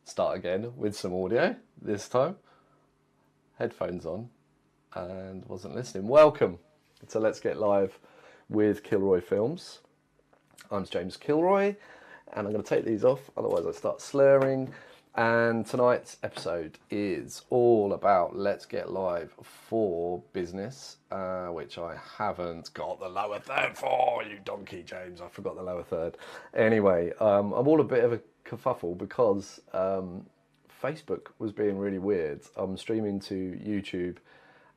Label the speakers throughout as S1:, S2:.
S1: start again with some audio this time. Headphones on and wasn't listening. Welcome to Let's Get Live with Kilroy Films. I'm James Kilroy and I'm going to take these off, otherwise I start slurring. And tonight's episode is all about Let's Get Live for Business, which I haven't got the lower third for, you donkey, James. I forgot the lower third. Anyway, I'm all a bit of a kerfuffle because Facebook was being really weird. I'm streaming to YouTube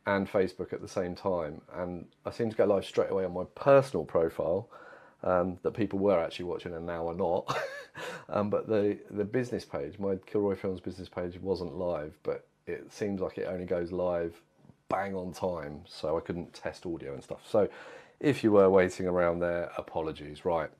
S1: and Facebook at the same time, and I seem to go live straight away on my personal profile that people were actually watching and now are not. But the business page, my Kilroy Films business page, wasn't live, but it seems like it only goes live bang on time, so I couldn't test audio and stuff. So if you were waiting around there, apologies. Right.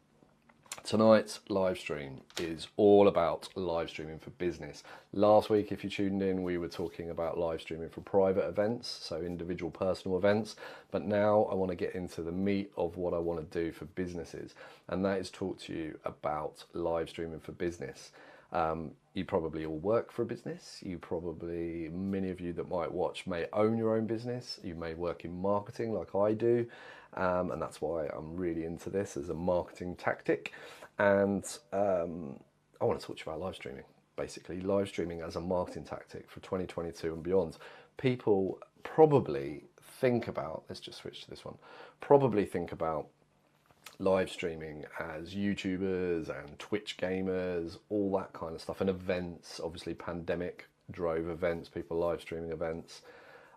S1: Tonight's live stream is all about live streaming for business. Last week, if you tuned in, we were talking about live streaming for private events, so individual personal events. But now I want to get into the meat of what I want to do for businesses, and that is talk to you about live streaming for business. You probably all work for a business. Many of you that might watch may own your own business. You may work in marketing like I do. And that's why I'm really into this as a marketing tactic. And I want to talk to you about live streaming, basically live streaming as a marketing tactic for 2022 and beyond. People probably think about, let's just switch to this one, probably think about live streaming as YouTubers and Twitch gamers, all that kind of stuff, and events. Obviously pandemic drove events, people live streaming events.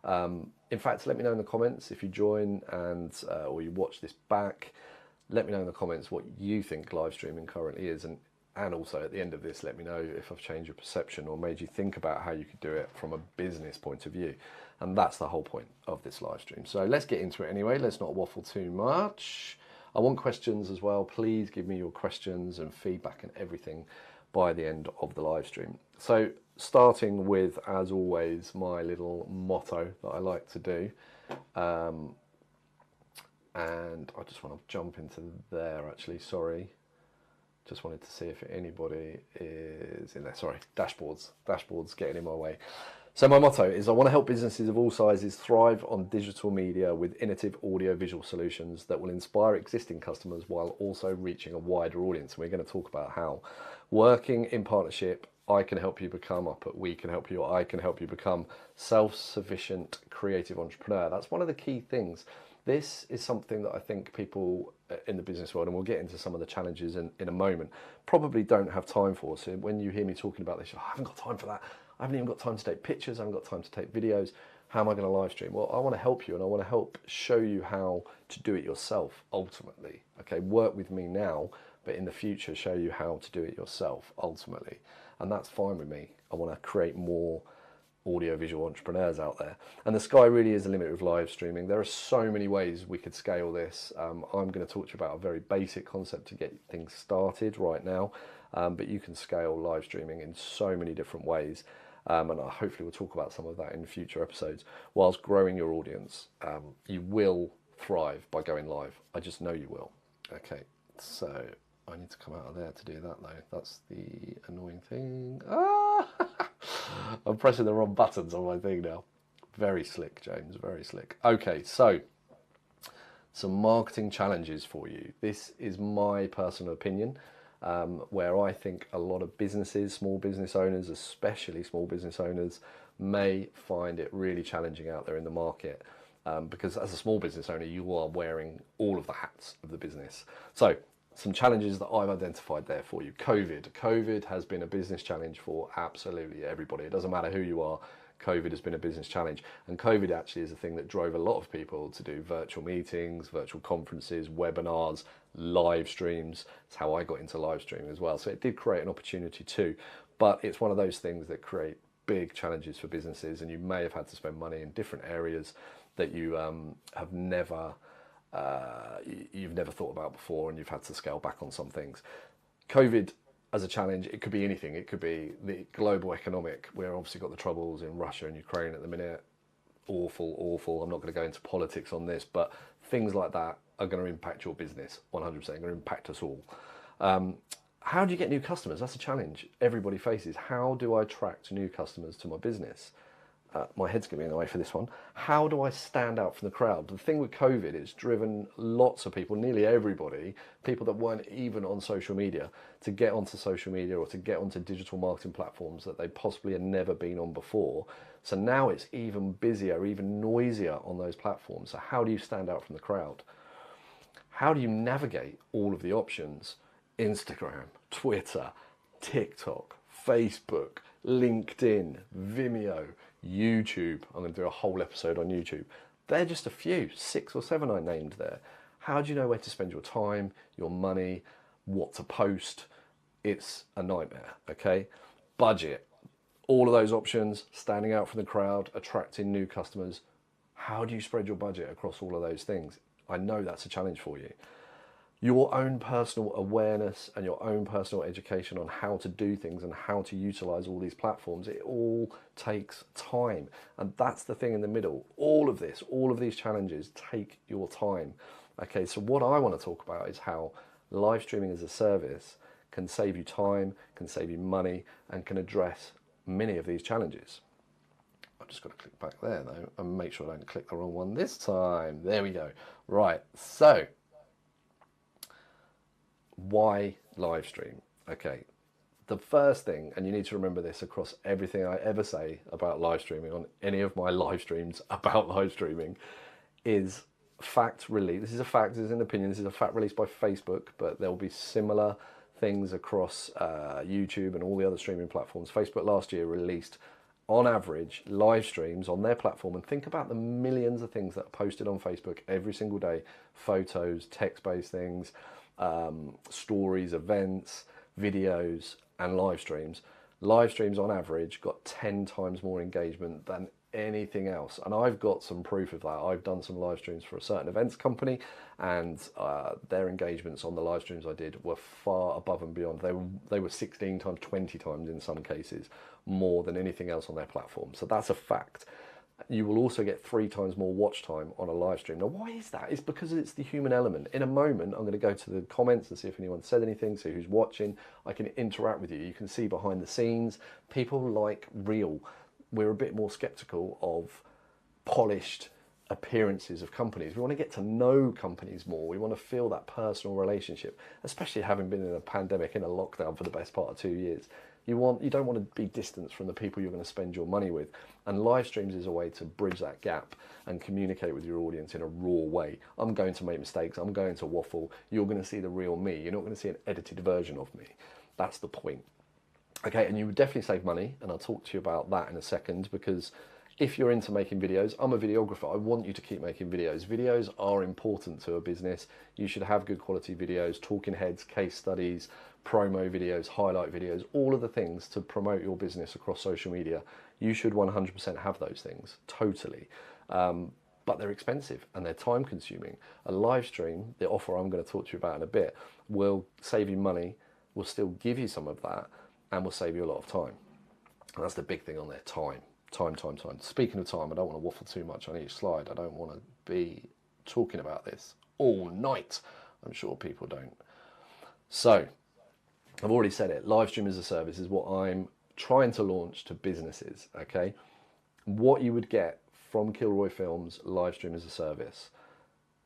S1: In fact, let me know in the comments if you join and or you watch this back. Let me know in the comments what you think live streaming currently is, and also at the end of this, let me know if I've changed your perception or made you think about how you could do it from a business point of view. And that's the whole point of this live stream. So let's get into it anyway. Let's not waffle too much. I want questions as well. Please give me your questions and feedback and everything by the end of the live stream. So starting with, as always, my little motto that I like to do. And I just want to jump into there, actually, sorry. Just wanted to see if anybody is in there. Sorry, dashboards getting in my way. So my motto is I want to help businesses of all sizes thrive on digital media with innovative audio-visual solutions that will inspire existing customers while also reaching a wider audience. And we're going to talk about how working in partnership, I can help you become, I put we can help you, I can help you become self-sufficient creative entrepreneur. That's one of the key things. This is something that I think people in the business world, and we'll get into some of the challenges in a moment, probably don't have time for. So when you hear me talking about this, I haven't got time for that. I haven't even got time to take pictures. I haven't got time to take videos. How am I going to live stream? Well, I want to help you, and I want to help show you how to do it yourself, ultimately. Okay, work with me now, but in the future, show you how to do it yourself, ultimately. And that's fine with me. I want to create more audiovisual entrepreneurs out there. And the sky really is the limit with live streaming. There are so many ways we could scale this. I'm going to talk to you about a very basic concept to get things started right now. But you can scale live streaming in so many different ways. And hopefully we'll talk about some of that in future episodes. Whilst growing your audience, you will thrive by going live. I just know you will. Okay, so I need to come out of there to do that though. That's the annoying thing. I'm pressing the wrong buttons on my thing now. Very slick, James, very slick. Okay, so some marketing challenges for you. This is my personal opinion, where I think a lot of businesses, small business owners, especially small business owners, may find it really challenging out there in the market. Because as a small business owner, you are wearing all of the hats of the business. So some challenges that I've identified there for you. COVID has been a business challenge for absolutely everybody. It doesn't matter who you are, COVID has been a business challenge. And COVID actually is a thing that drove a lot of people to do virtual meetings, virtual conferences, webinars, live streams. That's how I got into live streaming as well. So it did create an opportunity too, but it's one of those things that create big challenges for businesses, and you may have had to spend money in different areas that you have never you've never thought about before, and you've had to scale back on some things. COVID as a challenge, it could be anything. It could be the global economic. We've obviously got the troubles in Russia and Ukraine at the minute. Awful. I'm not going to go into politics on this, but things like that are going to impact your business 100%, going to impact us all. How do you get new customers? That's a challenge everybody faces. How do I attract new customers to my business? My head's going to be in the way for this one. How do I stand out from the crowd? The thing with COVID, it's driven lots of people, nearly everybody, people that weren't even on social media, to get onto social media or to get onto digital marketing platforms that they possibly had never been on before. So now it's even busier, even noisier on those platforms. So how do you stand out from the crowd? How do you navigate all of the options? Instagram, Twitter, TikTok, Facebook, LinkedIn, Vimeo, YouTube. I'm going to do a whole episode on YouTube. They're just a few, 6 or 7 I named there. How do you know where to spend your time, your money, what to post? It's a nightmare, okay? Budget. All of those options, standing out from the crowd, attracting new customers. How do you spread your budget across all of those things? I know that's a challenge for you. Your own personal awareness and your own personal education on how to do things and how to utilize all these platforms, it all takes time. And that's the thing in the middle. All of this, all of these challenges take your time. Okay, so what I want to talk about is how live streaming as a service can save you time, can save you money, and can address many of these challenges. I've just got to click back there though and make sure I don't click the wrong one this time. There we go. Right, so why live stream? Okay, the first thing, and you need to remember this across everything I ever say about live streaming on any of my live streams about live streaming, is fact release. This is a fact, this is an opinion, this is a fact released by Facebook, but there will be similar things across YouTube and all the other streaming platforms. Facebook last year released, on average, live streams on their platform, and think about the millions of things that are posted on Facebook every single day, photos, text-based things, stories, events, videos, and live streams. Live streams on average got 10 times more engagement than anything else, and I've got some proof of that. I've done some live streams for a certain events company, and their engagements on the live streams I did were far above and beyond. They were 16 times, 20 times in some cases more than anything else on their platform. So that's a fact. You will also get 3 times more watch time on a live stream. Now, why is that? It's because it's the human element. In a moment, I'm going to go to the comments and see if anyone said anything, see who's watching. I can interact with you. You can see behind the scenes. People like real. We're a bit more skeptical of polished appearances of companies. We want to get to know companies more. We want to feel that personal relationship, especially having been in a pandemic, in a lockdown for the best part of 2 years. You don't want to be distanced from the people you're going to spend your money with. And live streams is a way to bridge that gap and communicate with your audience in a raw way. I'm going to make mistakes. I'm going to waffle. You're going to see the real me. You're not going to see an edited version of me. That's the point. Okay, and you would definitely save money, and I'll talk to you about that in a second, because if you're into making videos, I'm a videographer. I want you to keep making videos. Videos are important to a business. You should have good quality videos, talking heads, case studies, promo videos, highlight videos, all of the things to promote your business across social media. You should 100% have those things, totally. But they're expensive and they're time consuming. A live stream, the offer I'm going to talk to you about in a bit, will save you money, will still give you some of that, and will save you a lot of time. And that's the big thing on there, time. Time. Speaking of time, I don't want to waffle too much on each slide. I don't want to be talking about this all night. I'm sure people don't. So, I've already said it. Live stream as a service is what I'm trying to launch to businesses, okay? What you would get from Kilroy Films live stream as a service.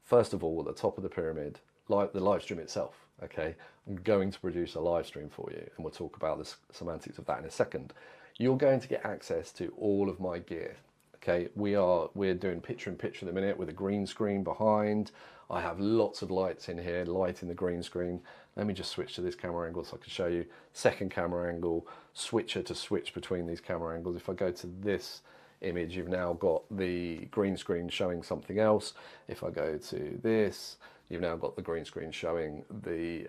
S1: First of all, at the top of the pyramid, like the live stream itself, okay? I'm going to produce a live stream for you, and we'll talk about the semantics of that in a second. You're going to get access to all of my gear, okay? We're doing picture-in-picture at the minute with a green screen behind. I have lots of lights in here, light in the green screen. Let me just switch to this camera angle so I can show you. Second camera angle, switcher to switch between these camera angles. If I go to this image, you've now got the green screen showing something else. If I go to this, you've now got the green screen showing the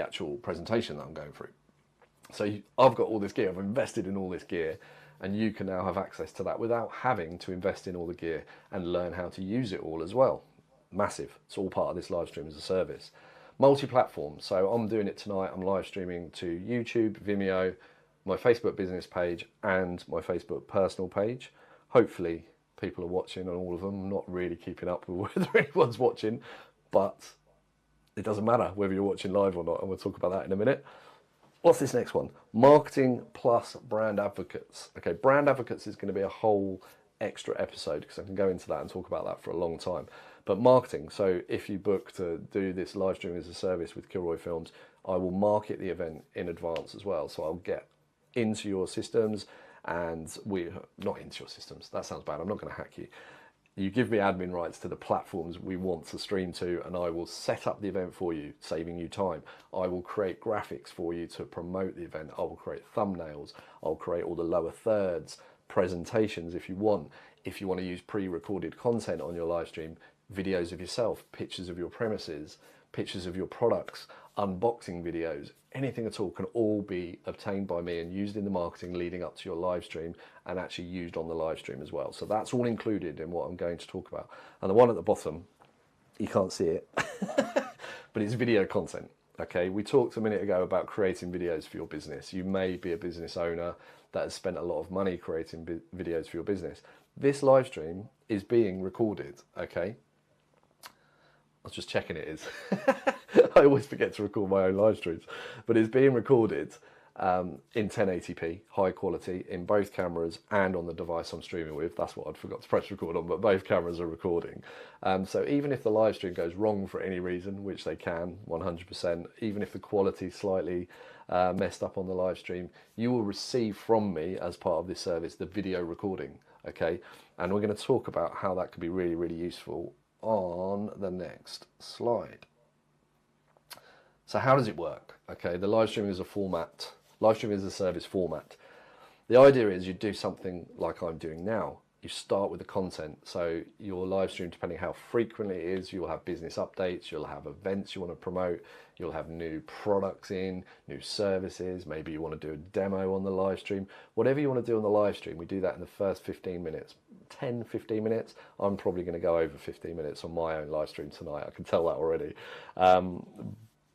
S1: actual presentation that I'm going through. So I've got all this gear, I've invested in all this gear, and you can now have access to that without having to invest in all the gear and learn how to use it all as well. Massive. It's all part of this live stream as a service. Multi-platform. So I'm doing it tonight. I'm live streaming to YouTube, Vimeo, my Facebook business page, and my Facebook personal page. Hopefully people are watching on all of them. I'm not really keeping up with whether anyone's watching, but It doesn't matter whether you're watching live or not, and we'll talk about that in a minute. What's this next one? Marketing plus brand advocates. Okay, brand advocates is going to be a whole extra episode because I can go into that and talk about that for a long time. But marketing, so if you book to do this live stream as a service with Kilroy Films, I will market the event in advance as well. So I'll get into your systems and not into your systems, that sounds bad, I'm not going to hack you. You give me admin rights to the platforms we want to stream to, and I will set up the event for you, saving you time. I will create graphics for you to promote the event. I will create thumbnails. I'll create all the lower thirds, presentations if you want. If you want to use pre-recorded content on your live stream, videos of yourself, pictures of your premises, pictures of your products, unboxing videos, anything at all can all be obtained by me and used in the marketing leading up to your live stream and actually used on the live stream as well. So that's all included in what I'm going to talk about. And the one at the bottom, you can't see it, but it's video content. Okay, we talked a minute ago about creating videos for your business. You may be a business owner that has spent a lot of money creating videos for your business. This live stream is being recorded, okay? I was just checking it is. I always forget to record my own live streams, but it's being recorded in 1080p, high quality, in both cameras and on the device I'm streaming with. That's what I'd forgot to press record on, but both cameras are recording. So even if the live stream goes wrong for any reason, which they can, 100%, even if the quality's slightly messed up on the live stream, you will receive from me as part of this service the video recording, okay? And we're going to talk about how that could be really, really useful on the next slide. So how does it work? Okay, the live streaming is a format. Live streaming is a service format. The idea is you do something like I'm doing now. You start with the content. So your live stream, depending how frequently it is, you'll have business updates, you'll have events you want to promote, you'll have new products in, new services, maybe you want to do a demo on the live stream. Whatever you want to do on the live stream, we do that in the first 15 minutes. 10, 15 minutes. I'm probably going to go over 15 minutes on my own live stream tonight. I can tell that already.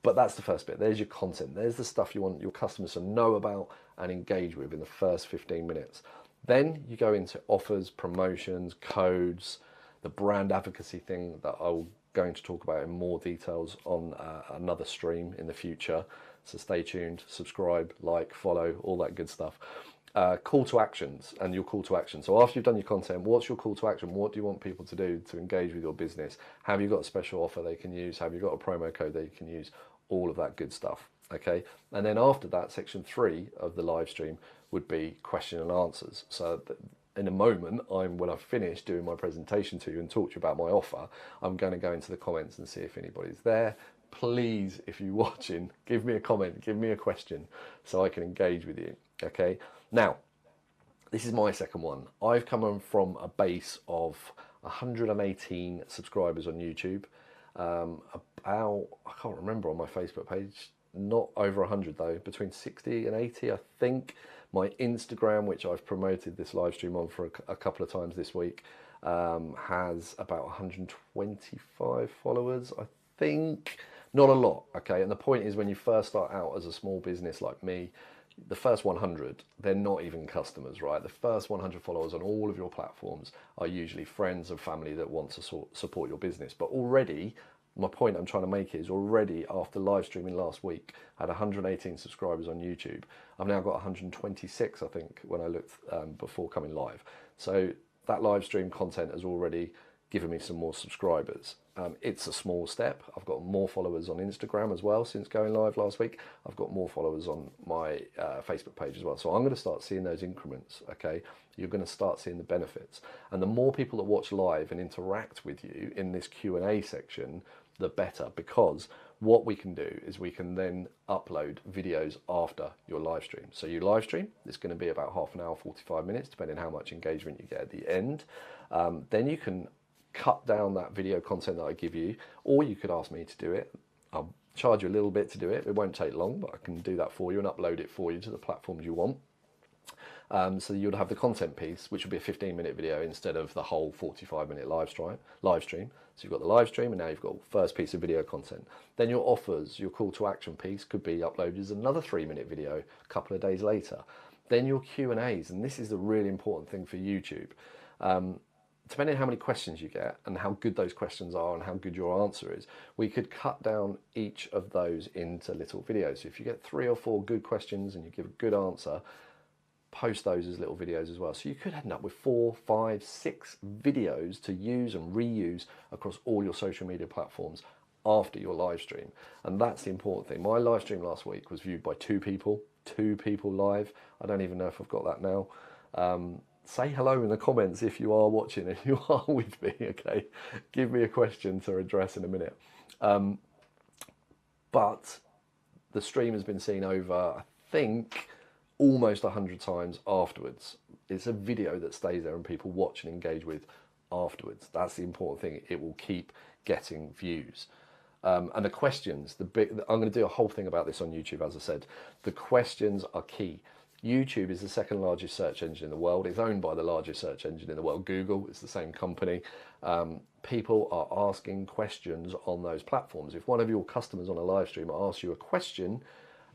S1: But that's the first bit. There's your content. There's the stuff you want your customers to know about and engage with in the first 15 minutes. Then you go into offers, promotions, codes, the brand advocacy thing that I'm going to talk about in more details on another stream in the future. So stay tuned, subscribe, like, follow, all that good stuff. Call to actions and your call to action. So after you've done your content, what's your call to action? What do you want people to do to engage with your business? Have you got a special offer they can use? Have you got a promo code they can use? All of that good stuff. Okay. And then after that, section 3 of the live stream would be question and answers. So in a moment, when I've finished doing my presentation to you and talk to you about my offer, I'm going to go into the comments and see if anybody's there. Please, if you're watching, give me a comment, give me a question so I can engage with you. Okay. Now, this is my second one. I've come from a base of 118 subscribers on YouTube. I can't remember on my Facebook page, not over 100 though, between 60 and 80 I think. My Instagram, which I've promoted this live stream on for a couple of times this week, has about 125 followers I think. Not a lot, okay? And the point is, when you first start out as a small business like me, the first 100, they're not even customers, right? The first 100 followers on all of your platforms are usually friends and family that want to support your business. But already, my point I'm trying to make is already after live streaming last week, I had 118 subscribers on YouTube. I've now got 126, I think, when I looked before coming live. So that live stream content has already given me some more subscribers. It's a small step. I've got more followers on Instagram as well since going live last week. I've got more followers on my Facebook page as well. So I'm going to start seeing those increments, okay? You're going to start seeing the benefits. And the more people that watch live and interact with you in this Q&A section, the better, because what we can do is we can then upload videos after your live stream. So you live stream, it's going to be about half an hour, 45 minutes, depending on how much engagement you get at the end. Then you can cut down that video content that I give you, or you could ask me to do it. I'll charge you a little bit to do it. It won't take long, but I can do that for you and upload it for you to the platforms you want. So you'd have the content piece, which would be a 15-minute video instead of the whole 45-minute live stream. So you've got the live stream, and now you've got the first piece of video content. Then your offers, your call to action piece could be uploaded as another 3-minute video a couple of days later. Then your Q&As, and this is the really important thing for YouTube. depending on how many questions you get and how good those questions are and how good your answer is, we could cut down each of those into little videos. So if you get 3 or 4 good questions and you give a good answer, post those as little videos as well. So you could end up with 4, 5, 6 videos to use and reuse across all your social media platforms after your live stream. And that's the important thing. My live stream last week was viewed by 2 people live. I don't even know if I've got that now. Say hello in the comments if you are watching and you are with me, okay? Give me a question to address in a minute. But the stream has been seen over, I think, almost 100 times afterwards. It's a video that stays there and people watch and engage with afterwards. That's the important thing. It will keep getting views. And the questions, I'm going to do a whole thing about this on YouTube, as I said. The questions are key. YouTube is the 2nd largest search engine in the world. It's owned by the largest search engine in the world, Google. It's the same company. People are asking questions on those platforms. If one of your customers on a live stream asks you a question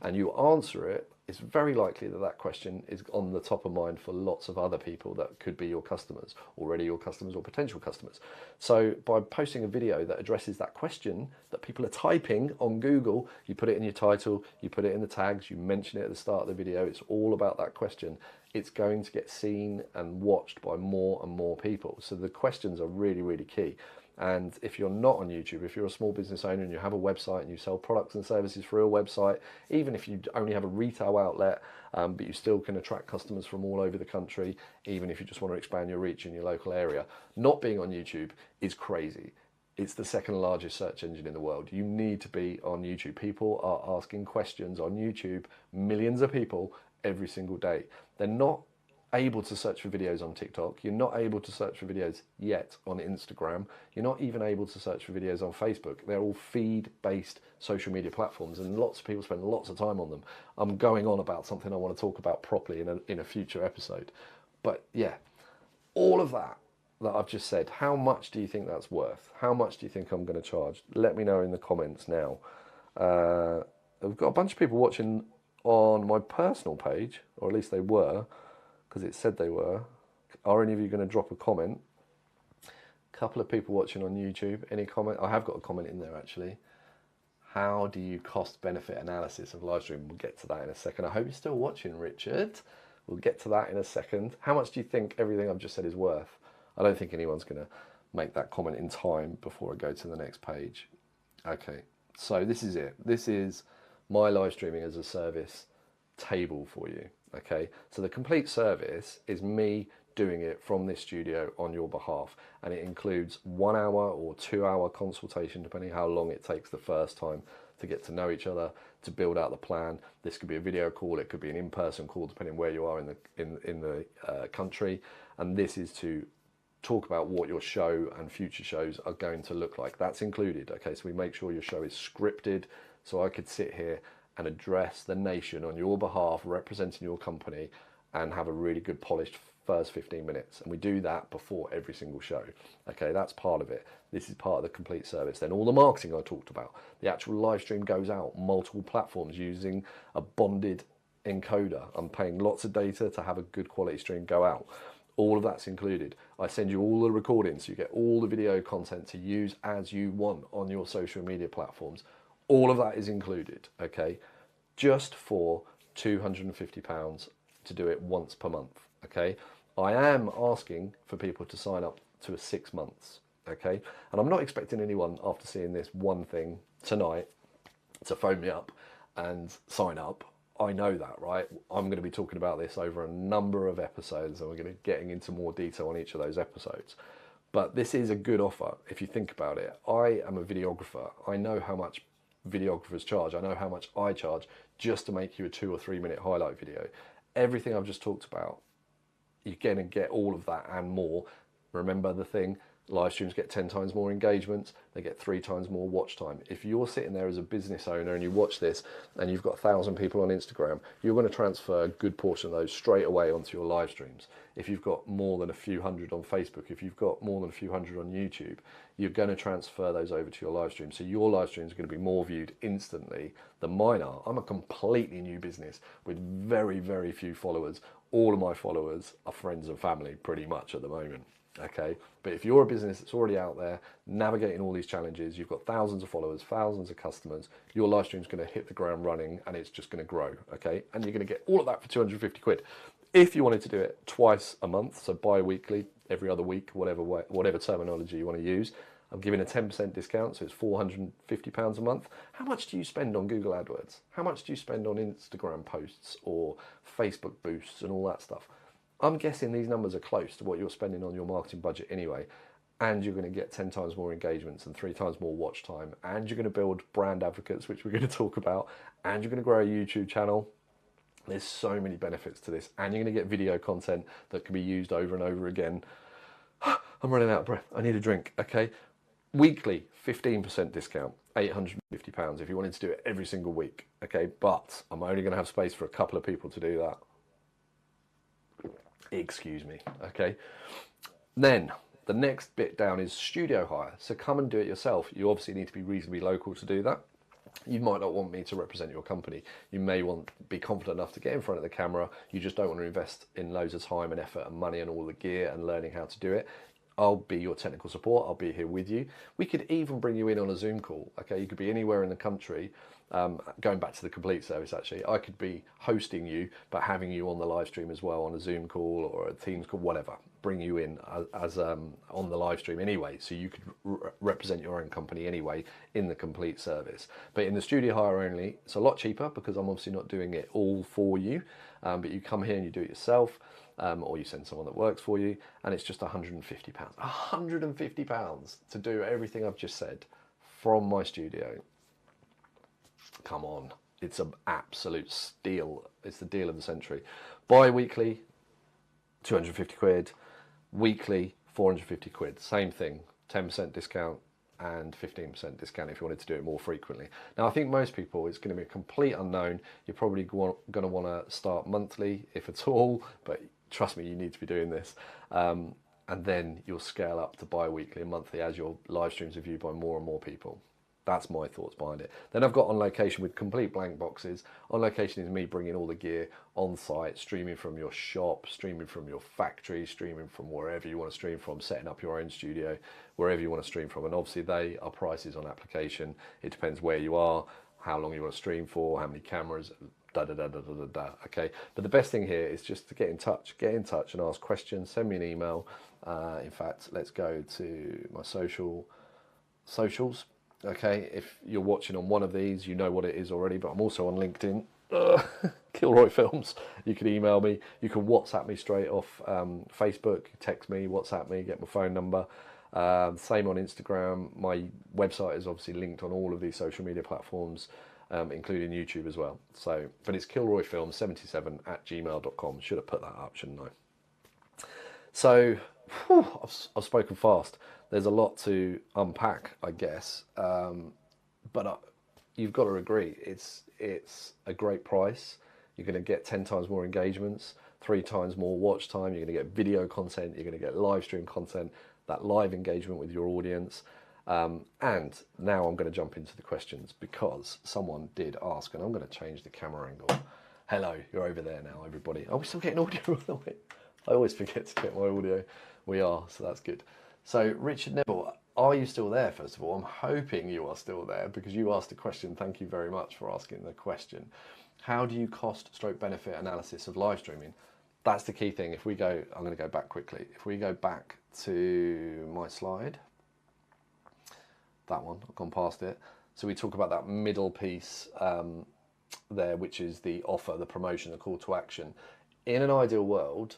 S1: and you answer it, it's very likely that that question is on the top of mind for lots of other people that could be your customers, already your customers or potential customers. So by posting a video that addresses that question that people are typing on Google, you put it in your title, you put it in the tags, you mention it at the start of the video, it's all about that question. It's going to get seen and watched by more and more people. So the questions are really, really key. And if you're not on YouTube, if you're a small business owner and you have a website and you sell products and services through a website, even if you only have a retail outlet, but you still can attract customers from all over the country, even if you just want to expand your reach in your local area, not being on YouTube is crazy. It's the 2nd largest search engine in the world. You need to be on YouTube. People are asking questions on YouTube, millions of people every single day. They're not able to search for videos on TikTok. You're not able to search for videos yet on Instagram. You're not even able to search for videos on Facebook. They're all feed-based social media platforms, and lots of people spend lots of time on them. I'm going on about something I want to talk about properly in a future episode. But yeah, all of that I've just said, how much do you think that's worth? How much do you think I'm going to charge? Let me know in the comments now. I've got a bunch of people watching on my personal page, or at least they were, because it said they were. Are any of you going to drop a comment? A couple of people watching on YouTube. Any comment? I have got a comment in there actually. How do you cost benefit analysis of live stream? We'll get to that in a second. I hope you're still watching, Richard. We'll get to that in a second. How much do you think everything I've just said is worth? I don't think anyone's going to make that comment in time before I go to the next page. Okay, so this is it. This is my live streaming as a service table for you. Okay, so the complete service is me doing it from this studio on your behalf, and it includes 1 hour or 2 hour consultation, depending how long it takes the first time to get to know each other, to build out the plan. This could be a video call, it could be an in-person call, depending where you are in the country, and this is to talk about what your show and future shows are going to look like. That's included. Okay, so we make sure your show is scripted, so I could sit here and address the nation on your behalf, representing your company, and have a really good polished first 15 minutes. And we do that before every single show. Okay, that's part of it. This is part of the complete service. Then all the marketing I talked about, the actual live stream goes out multiple platforms using a bonded encoder. I'm paying lots of data to have a good quality stream go out. All of that's included. I send you all the recordings, so you get all the video content to use as you want on your social media platforms. All of that is included, okay? Just for £250 to do it once per month, okay? I am asking for people to sign up to a 6 months, okay? And I'm not expecting anyone after seeing this one thing tonight to phone me up and sign up. I know that, right? I'm going to be talking about this over a number of episodes, and we're going to be getting into more detail on each of those episodes. But this is a good offer if you think about it. I am a videographer. I know how much videographers charge. I know how much I charge just to make you a 2 or 3 minute highlight video. Everything I've just talked about, you're going to get all of that and more. Remember the thing, live streams get 10 times more engagements, they get 3 times more watch time. If you're sitting there as a business owner and you watch this and you've got 1,000 people on Instagram, you're going to transfer a good portion of those straight away onto your live streams. If you've got more than a few hundred on Facebook, if you've got more than a few hundred on YouTube, you're going to transfer those over to your live stream. So your live streams are going to be more viewed instantly than mine are. I'm a completely new business with very, very few followers. All of my followers are friends and family pretty much at the moment. Okay, but if you're a business that's already out there navigating all these challenges, you've got thousands of followers, thousands of customers, your live stream's going to hit the ground running and it's just going to grow. Okay, and you're going to get all of that for 250 quid. If you wanted to do it twice a month, so bi-weekly, every other week, whatever terminology you want to use, I'm giving a 10% discount, so it's £450 a month. How much do you spend on Google AdWords? How much do you spend on Instagram posts or Facebook boosts and all that stuff? I'm guessing these numbers are close to what you're spending on your marketing budget anyway, and you're going to get 10 times more engagements and 3 times more watch time, and you're going to build brand advocates, which we're going to talk about, and you're going to grow a YouTube channel. There's so many benefits to this, and you're going to get video content that can be used over and over again. I'm running out of breath. I need a drink. Okay. Weekly, 15% discount, £850 if you wanted to do it every single week. Okay. But I'm only going to have space for a couple of people to do that. Excuse me. Okay. Then the next bit down is studio hire. So come and do it yourself. You obviously need to be reasonably local to do that. You might not want me to represent your company. You may want to be confident enough to get in front of the camera. You just don't want to invest in loads of time and effort and money and all the gear and learning how to do it. I'll be your technical support. I'll be here with you. We could even bring you in on a Zoom call. Okay, you could be anywhere in the country. Going back to the complete service, actually, I could be hosting you, but having you on the live stream as well on a Zoom call or a Teams call, whatever. Bring you in as on the live stream anyway, so you could represent your own company anyway in the complete service. But in the studio hire only, it's a lot cheaper because I'm obviously not doing it all for you. But you come here and you do it yourself. Or you send someone that works for you, and it's just £150. £150 to do everything I've just said from my studio. Come on, it's an absolute steal. It's the deal of the century. Bi-weekly, 250 quid. Weekly, 450 quid. Same thing, 10% discount and 15% discount if you wanted to do it more frequently. Now, I think most people, it's going to be a complete unknown. You're probably going to want to start monthly, if at all, but trust me, you need to be doing this. And then you'll scale up to bi-weekly and monthly as your live streams are viewed by more and more people. That's my thoughts behind it. Then I've got on location with complete blank boxes. On location is me bringing all the gear on site, streaming from your shop, streaming from your factory, streaming from wherever you want to stream from, setting up your own studio, wherever you want to stream from. And obviously they are prices on application. It depends where you are, how long you want to stream for, how many cameras, okay. But the best thing here is just to get in touch and ask questions. Send me an email. In fact, let's go to my socials. Okay, if you're watching on one of these, you know what it is already, but I'm also on LinkedIn, Kilroy Films. You can email me, you can WhatsApp me straight off Facebook, text me, WhatsApp me, get my phone number. Same on Instagram. My website is obviously linked on all of these social media platforms, including YouTube as well. So, but it's kilroyfilms77@gmail.com. Should have put that up, shouldn't I? So, I've spoken fast. There's a lot to unpack, I guess, but you've got to agree, it's a great price. You're going to get 10 times more engagements, 3 times more watch time. You're going to get video content. You're going to get live stream content, that live engagement with your audience. And now I'm going to jump into the questions because someone did ask, and I'm going to change the camera angle. Hello, you're over there now, everybody. Are we still getting audio on the way? I always forget to get my audio. We are, so that's good. So Richard Neville, are you still there, first of all? I'm hoping you are still there because you asked a question. Thank you very much for asking the question. How do you cost/benefit analysis of live streaming? That's the key thing. If we go, I'm going to go back quickly. If we go back to my slide, that one, I've gone past it. So we talk about that middle piece there, which is the offer, the promotion, the call to action. In an ideal world,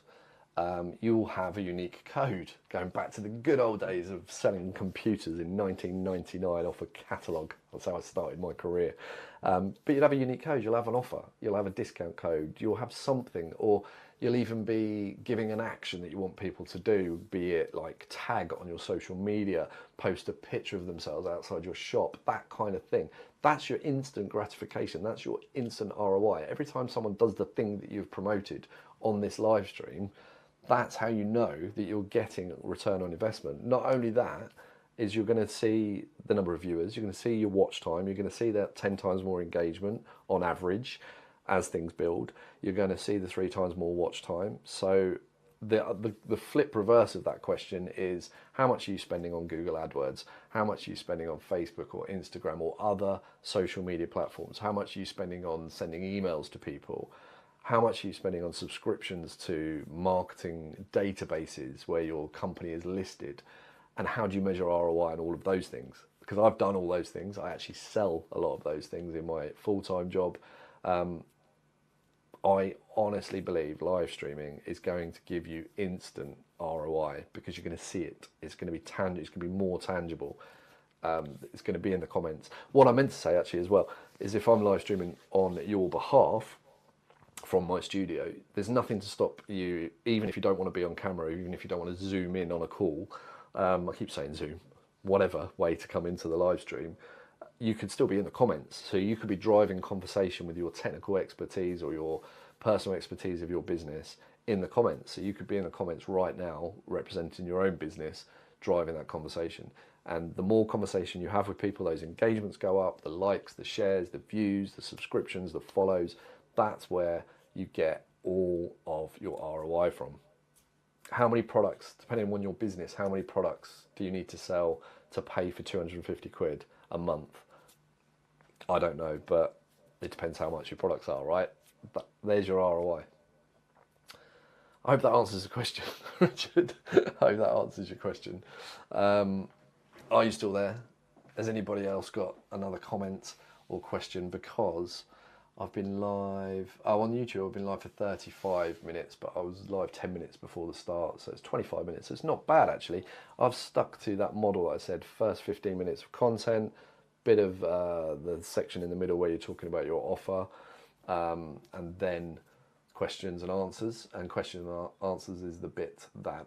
S1: you'll have a unique code, going back to the good old days of selling computers in 1999 off a catalogue. That's how I started my career. But you'll have a unique code, you'll have an offer, you'll have a discount code, you'll have something, or you'll even be giving an action that you want people to do, be it like tag on your social media, post a picture of themselves outside your shop, that kind of thing. That's your instant gratification, that's your instant ROI. Every time someone does the thing that you've promoted on this live stream, that's how you know that you're getting return on investment. Not only that, is you're going to see the number of viewers, you're going to see your watch time, you're going to see that 10 times more engagement on average as things build, you're going to see the 3 times more watch time. So the flip reverse of that question is, how much are you spending on Google AdWords? How much are you spending on Facebook or Instagram or other social media platforms? How much are you spending on sending emails to people? How much are you spending on subscriptions to marketing databases where your company is listed? And how do you measure ROI and all of those things? Because I've done all those things. I actually sell a lot of those things in my full-time job. I honestly believe live streaming is going to give you instant ROI because you're going to see it. It's going to be tangible. It's going to be more tangible. It's going to be in the comments. What I meant to say actually as well is, if I'm live streaming on your behalf from my studio, there's nothing to stop you, even if you don't want to be on camera, even if you don't want to zoom in on a call. I keep saying Zoom, whatever way to come into the live stream. You could still be in the comments. So you could be driving conversation with your technical expertise or your personal expertise of your business in the comments. So you could be in the comments right now representing your own business, driving that conversation. And the more conversation you have with people, those engagements go up, the likes, the shares, the views, the subscriptions, the follows. That's where you get all of your ROI from. How many products, depending on your business, how many products do you need to sell to pay for 250 quid a month? I don't know, but it depends how much your products are, right? But there's your ROI. I hope that answers the question, Richard. I hope that answers your question. Are you still there? Has anybody else got another comment or question? Because I've been live, on YouTube I've been live for 35 minutes, but I was live 10 minutes before the start, so it's 25 minutes. So it's not bad actually. I've stuck to that model I said, first 15 minutes of content, bit of the section in the middle where you're talking about your offer, and then questions and answers. And questions and answers is the bit that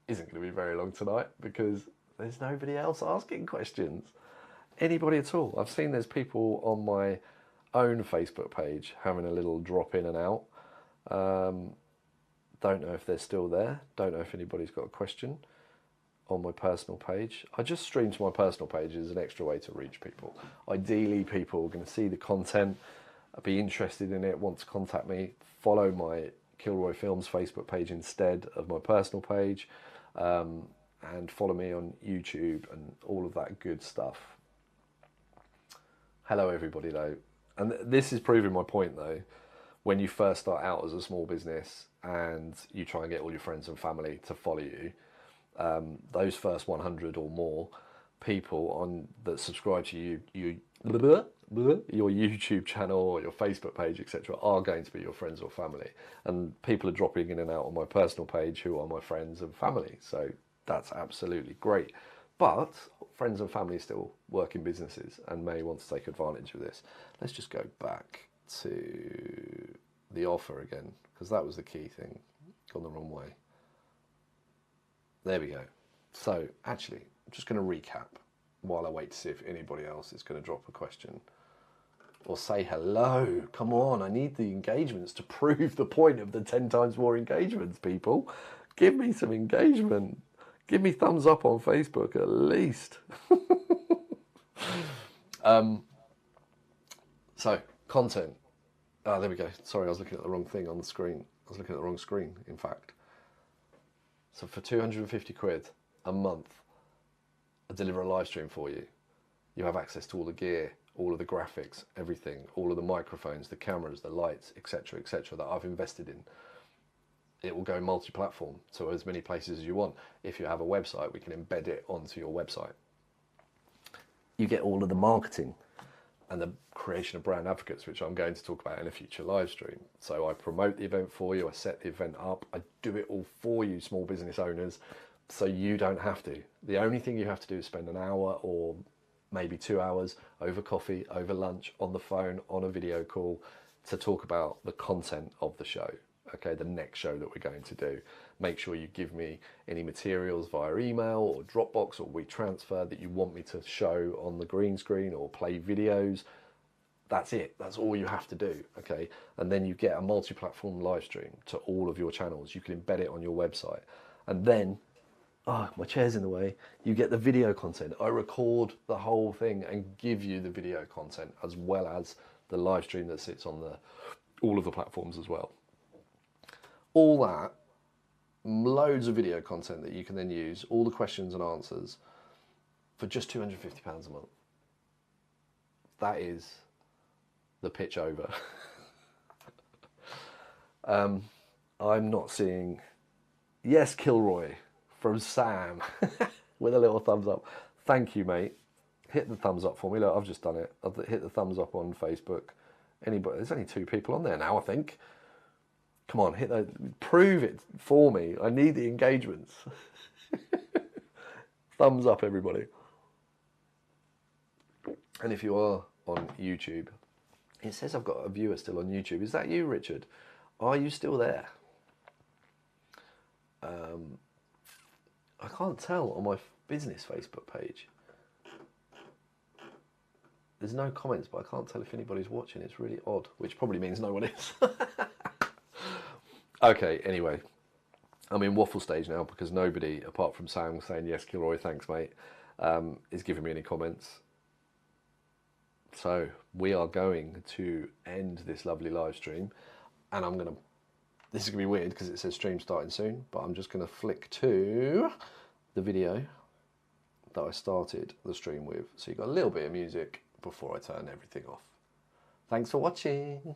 S1: isn't going to be very long tonight because there's nobody else asking questions. Anybody at all. I've seen there's people on my own Facebook page having a little drop in and out. Don't know if they're still there. Don't know if anybody's got a question on my personal page. I just stream to my personal page as an extra way to reach people. Ideally, people are going to see the content, be interested in it, want to contact me, follow my Kilroy Films Facebook page instead of my personal page, and follow me on YouTube and all of that good stuff. Hello everybody though. And this is proving my point though, when you first start out as a small business and you try and get all your friends and family to follow you, those first 100 or more people that subscribe to your YouTube channel or your Facebook page, etc., are going to be your friends or family. And people are dropping in and out on my personal page who are my friends and family. So that's absolutely great. But friends and family still work in businesses and may want to take advantage of this. Let's just go back to the offer again, because that was the key thing. Gone the wrong way. There we go. So actually, I'm just going to recap while I wait to see if anybody else is going to drop a question or say hello. Come on, I need the engagements to prove the point of the 10 times more engagements, people. Give me some engagement. Give me thumbs up on Facebook at least. So, content. Ah, there we go. Sorry, I was looking at the wrong thing on the screen. I was looking at the wrong screen, in fact. So for 250 quid a month, I deliver a live stream for you. You have access to all the gear, all of the graphics, everything, all of the microphones, the cameras, the lights, etc., that I've invested in. It will go multi-platform, so as many places as you want. If you have a website, we can embed it onto your website. You get all of the marketing and the creation of brand advocates, which I'm going to talk about in a future live stream. So I promote the event for you, I set the event up, I do it all for you, small business owners, so you don't have to. The only thing you have to do is spend an hour or maybe 2 hours over coffee, over lunch, on the phone, on a video call to talk about the content of the show. Okay, the next show that we're going to do. Make sure you give me any materials via email or Dropbox or WeTransfer that you want me to show on the green screen or play videos. That's it. That's all you have to do. Okay, and then you get a multi-platform live stream to all of your channels. You can embed it on your website, and then, oh, my chair's in the way. You get the video content. I record the whole thing and give you the video content as well as the live stream that sits on all of the platforms as well. All that loads of video content that you can then use, all the questions and answers, for just £250 a month. That is the pitch over. I'm not seeing, yes, Kilroy, from Sam, with a little thumbs up. Thank you, mate. Hit the thumbs up for me. Look, I've just done it. I've hit the thumbs up on Facebook. Anybody? There's only 2 people on there now, I think. Come on, hit that. Prove it for me. I need the engagements. Thumbs up, everybody. And if you are on YouTube, it says I've got a viewer still on YouTube. Is that you, Richard? Are you still there? I can't tell on my business Facebook page. There's no comments, but I can't tell if anybody's watching. It's really odd, which probably means no one is. Okay, anyway, I'm in waffle stage now because nobody, apart from Sam saying, yes, Kilroy, thanks, mate, is giving me any comments. So we are going to end this lovely live stream, and I'm going to, this is going to be weird because it says stream starting soon, but I'm just going to flick to the video that I started the stream with. So you got a little bit of music before I turn everything off. Thanks for watching.